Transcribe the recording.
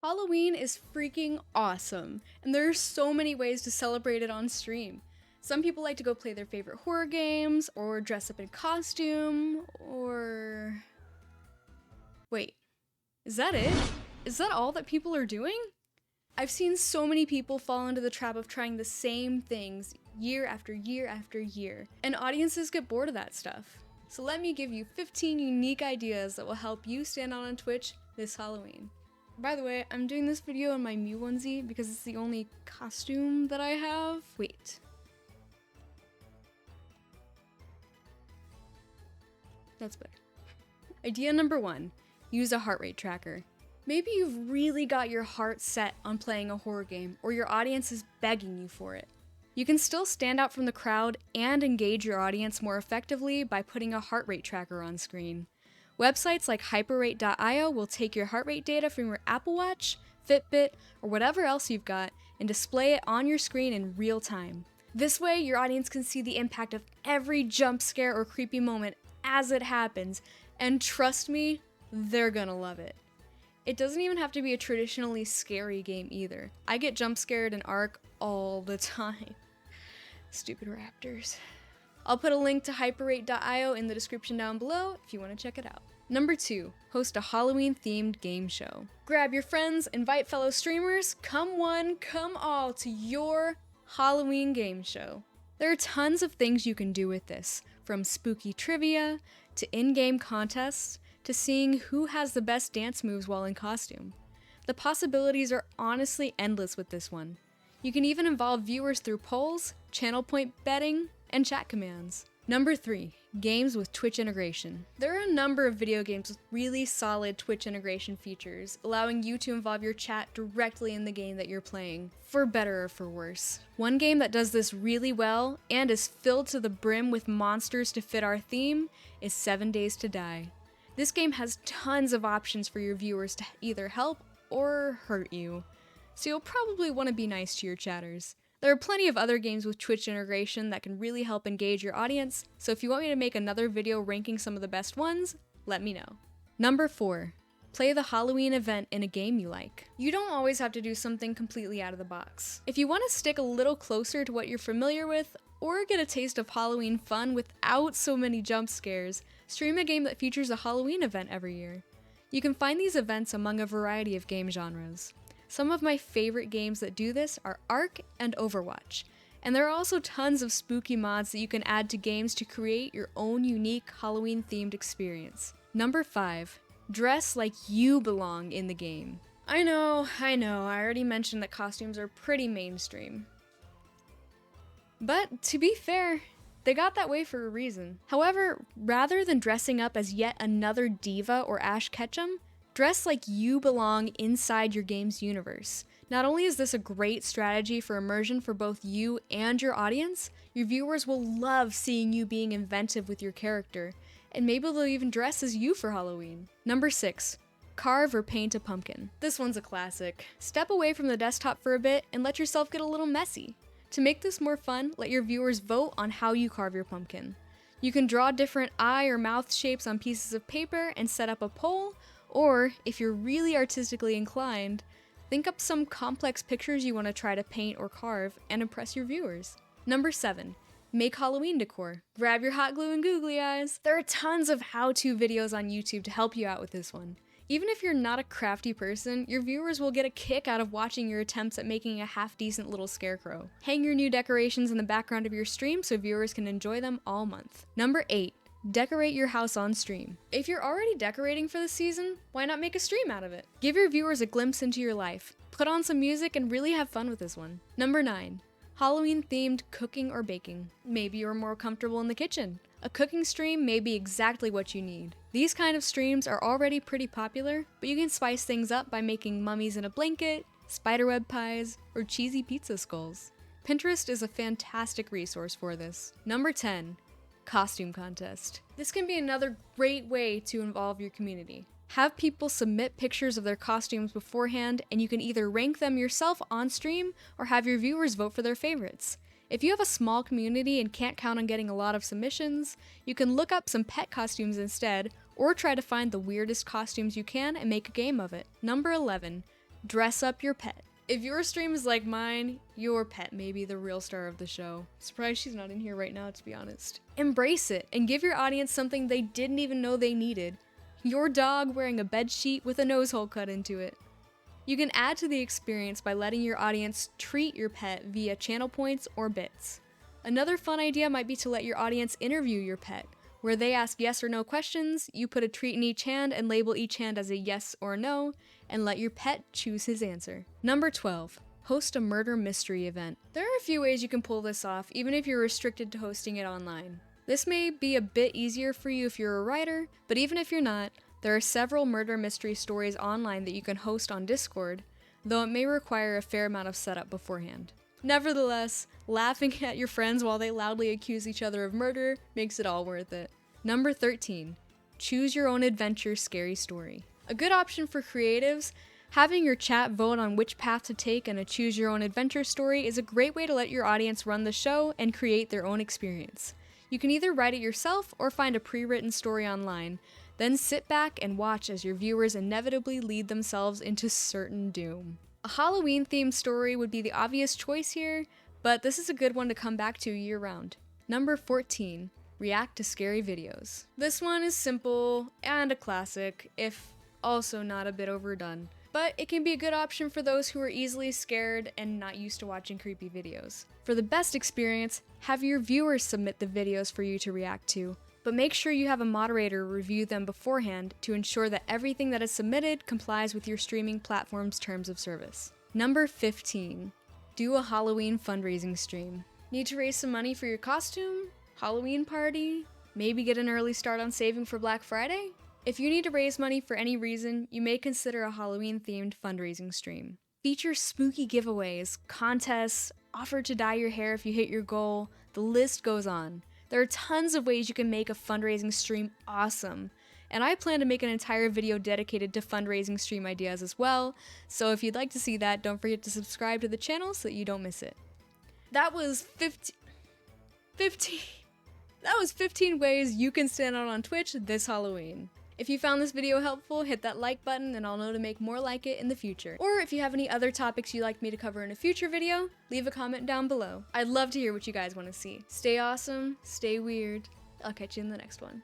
Halloween is freaking awesome, and there are so many ways to celebrate it on stream. Some people like to go play their favorite horror games, or dress up in costume, or... Wait, is that it? Is that all that people are doing? I've seen so many people fall into the trap of trying the same things year after year after year, and audiences get bored of that stuff. So let me give you 15 unique ideas that will help you stand out on Twitch this Halloween. By the way, I'm doing this video in my Mew onesie because it's the only costume that I have. Wait. That's better. Idea number 1, use a heart rate tracker. Maybe you've really got your heart set on playing a horror game, or your audience is begging you for it. You can still stand out from the crowd and engage your audience more effectively by putting a heart rate tracker on screen. Websites like HypeRate.io will take your heart rate data from your Apple Watch, Fitbit, or whatever else you've got and display it on your screen in real time. This way, your audience can see the impact of every jump scare or creepy moment as it happens, and trust me, they're gonna love it. It doesn't even have to be a traditionally scary game either. I get jump scared in Ark all the time. Stupid raptors. I'll put a link to HypeRate.io in the description down below if you want to check it out. Number 2, host a Halloween-themed game show. Grab your friends, invite fellow streamers, come one, come all to your Halloween game show. There are tons of things you can do with this, from spooky trivia, to in-game contests, to seeing who has the best dance moves while in costume. The possibilities are honestly endless with this one. You can even involve viewers through polls, channel point betting, and chat commands. Number 3, games with Twitch integration. There are a number of video games with really solid Twitch integration features, allowing you to involve your chat directly in the game that you're playing, for better or for worse. One game that does this really well, and is filled to the brim with monsters to fit our theme, is 7 Days to Die. This game has tons of options for your viewers to either help or hurt you, so you'll probably want to be nice to your chatters. There are plenty of other games with Twitch integration that can really help engage your audience, so if you want me to make another video ranking some of the best ones, let me know. Number 4, play the Halloween event in a game you like. You don't always have to do something completely out of the box. If you want to stick a little closer to what you're familiar with, or get a taste of Halloween fun without so many jump scares, stream a game that features a Halloween event every year. You can find these events among a variety of game genres. Some of my favorite games that do this are Ark and Overwatch, and there are also tons of spooky mods that you can add to games to create your own unique Halloween-themed experience. Number 5, dress like you belong in the game. I know, I already mentioned that costumes are pretty mainstream. But to be fair, they got that way for a reason. However, rather than dressing up as yet another diva or Ash Ketchum, dress like you belong inside your game's universe. Not only is this a great strategy for immersion for both you and your audience, your viewers will love seeing you being inventive with your character, and maybe they'll even dress as you for Halloween. Number 6, carve or paint a pumpkin. This one's a classic. Step away from the desktop for a bit and let yourself get a little messy. To make this more fun, let your viewers vote on how you carve your pumpkin. You can draw different eye or mouth shapes on pieces of paper and set up a poll, or, if you're really artistically inclined, think up some complex pictures you want to try to paint or carve and impress your viewers. Number 7, make Halloween decor. Grab your hot glue and googly eyes. There are tons of how-to videos on YouTube to help you out with this one. Even if you're not a crafty person, your viewers will get a kick out of watching your attempts at making a half-decent little scarecrow. Hang your new decorations in the background of your stream so viewers can enjoy them all month. Number 8, decorate your house on stream. If you're already decorating for the season, why not make a stream out of it? Give your viewers a glimpse into your life. Put on some music and really have fun with this one. Number 9, Halloween-themed cooking or baking. Maybe you're more comfortable in the kitchen. A cooking stream may be exactly what you need. These kind of streams are already pretty popular, but you can spice things up by making mummies in a blanket, spiderweb pies, or cheesy pizza skulls. Pinterest is a fantastic resource for this. Number 10, costume contest. This can be another great way to involve your community. Have people submit pictures of their costumes beforehand, and you can either rank them yourself on stream or have your viewers vote for their favorites. If you have a small community and can't count on getting a lot of submissions, you can look up some pet costumes instead, or try to find the weirdest costumes you can and make a game of it. Number 11, Dress up your pet. If your stream is like mine, your pet may be the real star of the show. Surprised she's not in here right now, to be honest. Embrace it and give your audience something they didn't even know they needed. Your dog wearing a bed sheet with a nose hole cut into it. You can add to the experience by letting your audience treat your pet via channel points or bits. Another fun idea might be to let your audience interview your pet, where they ask yes or no questions, you put a treat in each hand and label each hand as a yes or no, and let your pet choose his answer. Number 12, host a murder mystery event. There are a few ways you can pull this off, even if you're restricted to hosting it online. This may be a bit easier for you if you're a writer, but even if you're not, there are several murder mystery stories online that you can host on Discord, though it may require a fair amount of setup beforehand. Nevertheless, laughing at your friends while they loudly accuse each other of murder makes it all worth it. Number 13, choose your own adventure scary story. A good option for creatives, having your chat vote on which path to take in a choose your own adventure story is a great way to let your audience run the show and create their own experience. You can either write it yourself or find a pre-written story online, then sit back and watch as your viewers inevitably lead themselves into certain doom. A Halloween-themed story would be the obvious choice here, but this is a good one to come back to year-round. Number 14, react to scary videos. This one is simple and a classic, if also not a bit overdone, but it can be a good option for those who are easily scared and not used to watching creepy videos. For the best experience, have your viewers submit the videos for you to react to, but make sure you have a moderator review them beforehand to ensure that everything that is submitted complies with your streaming platform's terms of service. Number 15, do a Halloween fundraising stream. Need to raise some money for your costume? Halloween party? Maybe get an early start on saving for Black Friday? If you need to raise money for any reason, you may consider a Halloween-themed fundraising stream. Feature spooky giveaways, contests, offer to dye your hair if you hit your goal, the list goes on. There are tons of ways you can make a fundraising stream awesome, and I plan to make an entire video dedicated to fundraising stream ideas as well, so if you'd like to see that, don't forget to subscribe to the channel so that you don't miss it. That was 15 ways you can stand out on Twitch this Halloween. If you found this video helpful, hit that like button and I'll know to make more like it in the future. Or if you have any other topics you'd like me to cover in a future video, leave a comment down below. I'd love to hear what you guys want to see. Stay awesome, stay weird. I'll catch you in the next one.